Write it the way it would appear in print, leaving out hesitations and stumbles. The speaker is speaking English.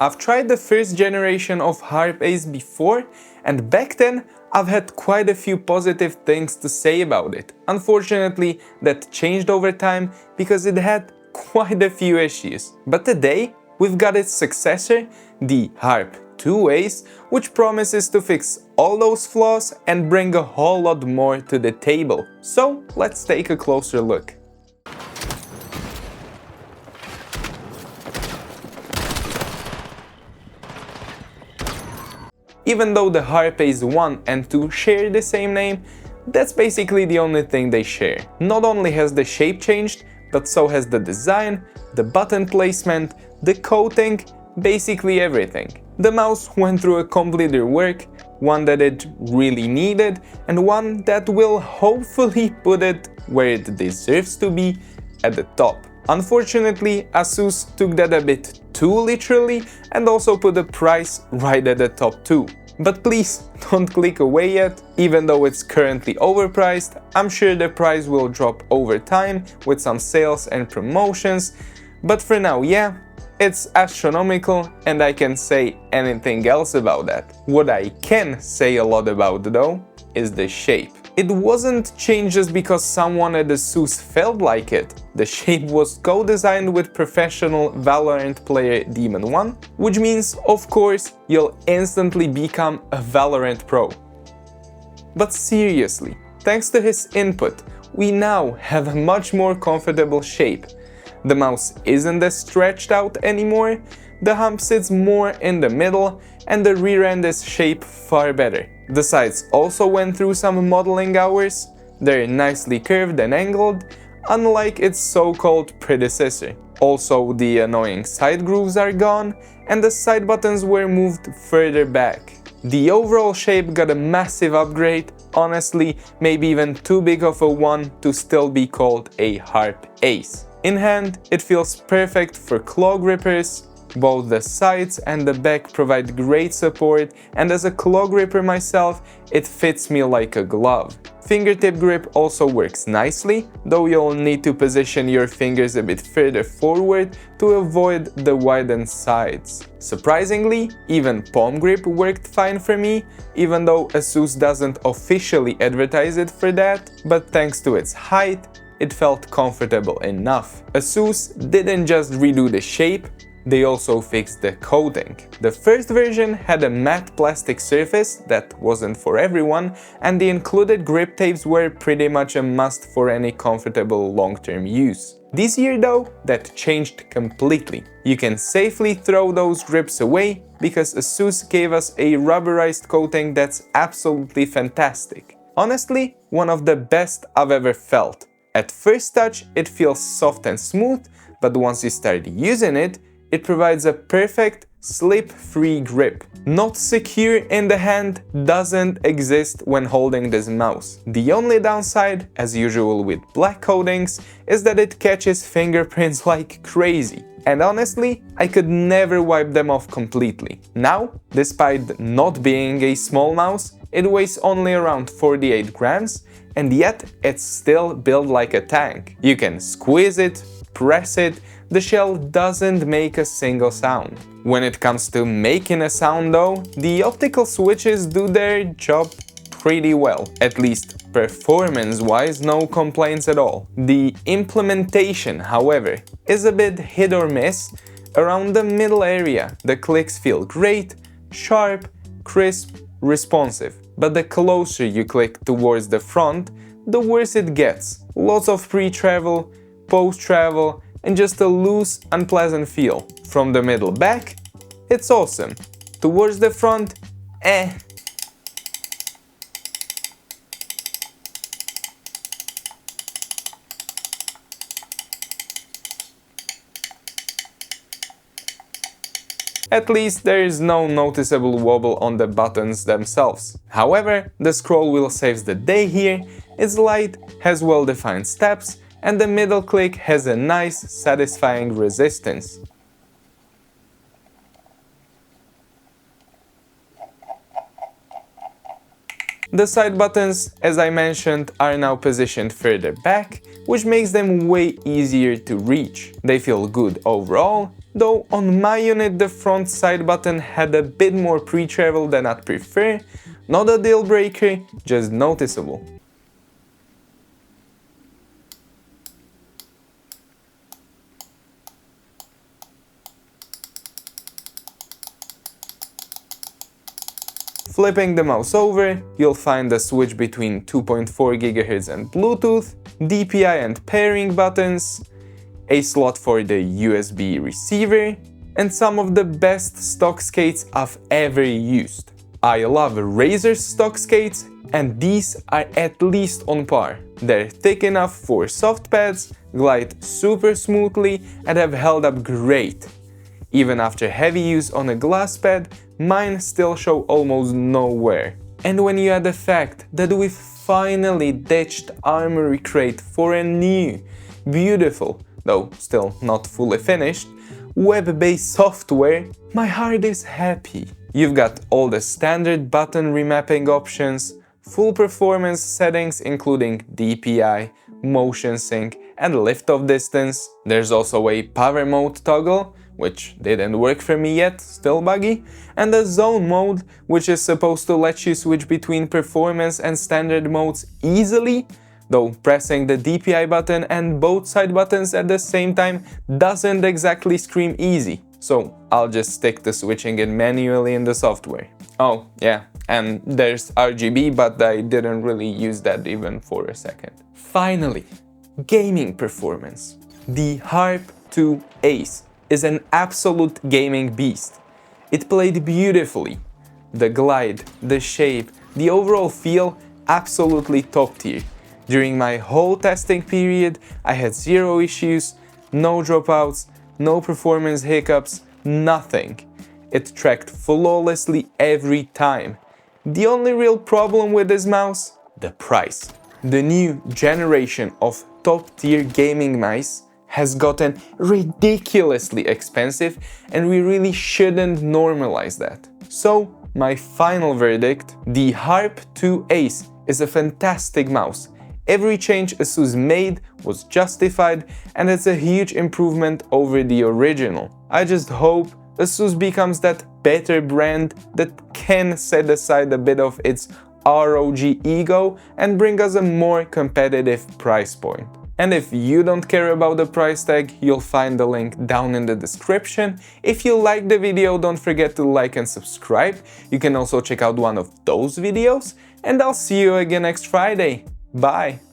I've tried the first generation of harpeace before, and back then I've had quite a few positive things to say about it. Unfortunately, that changed over time because it had quite a few issues. But today, we've got its successor, the harpeace, which promises to fix all those flaws and bring a whole lot more to the table. So, let's take a closer look. Even though the harpeace 1 and 2 share the same name, that's basically the only thing they share. Not only has the shape changed, but so has the design, the button placement, the coating, basically everything. The mouse went through a complete rework, one that it really needed, and one that will hopefully put it where it deserves to be, at the top. Unfortunately, Asus took that a bit too literally and also put the price right at the top too. But please don't click away yet, even though it's currently overpriced. I'm sure the price will drop over time with some sales and promotions, but for now, yeah, it's astronomical and I can't say anything else about that. What I can say a lot about though is the shape. It wasn't changed just because someone at Asus felt like it. The shape was co-designed with professional Valorant player Demon1, which means, of course, you'll instantly become a Valorant pro. But seriously, thanks to his input, we now have a much more comfortable shape. The mouse isn't as stretched out anymore, the hump sits more in the middle, and the rear end is shaped far better. The sides also went through some modeling hours. They're nicely curved and angled, unlike its so-called predecessor. Also, the annoying side grooves are gone, and the side buttons were moved further back. The overall shape got a massive upgrade, honestly, maybe even too big of a one to still be called a harpeace. In hand, it feels perfect for claw grippers. Both the sides and the back provide great support, and as a claw gripper myself, it fits me like a glove. Fingertip grip also works nicely, though you'll need to position your fingers a bit further forward to avoid the widened sides. Surprisingly, even palm grip worked fine for me, even though Asus doesn't officially advertise it for that, but thanks to its height, it felt comfortable enough. Asus didn't just redo the shape, they also fixed the coating. The first version had a matte plastic surface that wasn't for everyone, and the included grip tapes were pretty much a must for any comfortable long-term use. This year though, that changed completely. You can safely throw those grips away because Asus gave us a rubberized coating that's absolutely fantastic. Honestly, one of the best I've ever felt. At first touch, it feels soft and smooth, but once you start using it, it provides a perfect, slip-free grip. Not secure in the hand doesn't exist when holding this mouse. The only downside, as usual with black coatings, is that it catches fingerprints like crazy. And honestly, I could never wipe them off completely. Now, despite not being a small mouse, it weighs only around 48 grams, and yet it's still built like a tank. You can squeeze it, press it, the shell doesn't make a single sound. When it comes to making a sound though, the optical switches do their job pretty well. At least performance-wise, no complaints at all. The implementation, however, is a bit hit or miss. Around the middle area, the clicks feel great, sharp, crisp, responsive. But the closer you click towards the front, the worse it gets. Lots of pre-travel, post-travel, and just a loose, unpleasant feel. From the middle back, it's awesome. Towards the front, eh. At least there is no noticeable wobble on the buttons themselves. However, the scroll wheel saves the day here, it's light, has well-defined steps, and the middle click has a nice, satisfying resistance. The side buttons, as I mentioned, are now positioned further back, which makes them way easier to reach. They feel good overall, though on my unit the front side button had a bit more pre-travel than I'd prefer. Not a deal breaker, just noticeable. Flipping the mouse over, you'll find the switch between 2.4 GHz and Bluetooth, DPI and pairing buttons, a slot for the USB receiver, and some of the best stock skates I've ever used. I love Razer's stock skates, and these are at least on par. They're thick enough for soft pads, glide super smoothly, and have held up great. Even after heavy use on a glass pad, mine still show almost no wear. And when you add the fact that we've finally ditched Armory Crate for a new, beautiful, though still not fully finished, web-based software, my heart is happy. You've got all the standard button remapping options, full performance settings including DPI, motion sync, and lift-off distance. There's also a power mode toggle, which didn't work for me yet, still buggy, and a zone mode, which is supposed to let you switch between performance and standard modes easily, though pressing the DPI button and both side buttons at the same time doesn't exactly scream easy, so I'll just stick to switching it manually in the software. Oh yeah, and there's RGB, but I didn't really use that even for a second. Finally, gaming performance. The harpeace is an absolute gaming beast. It played beautifully. The glide, the shape, the overall feel, absolutely top tier. During my whole testing period, I had zero issues, no dropouts, no performance hiccups, nothing. It tracked flawlessly every time. The only real problem with this mouse? The price. The new generation of top-tier gaming mice has gotten ridiculously expensive, and we really shouldn't normalize that. So, my final verdict: the harpeace is a fantastic mouse. Every change Asus made was justified, and it's a huge improvement over the original. I just hope Asus becomes that better brand that can set aside a bit of its ROG ego and bring us a more competitive price point. And if you don't care about the price tag, you'll find the link down in the description. If you liked the video, don't forget to like and subscribe. You can also check out one of those videos, and I'll see you again next Friday. Bye!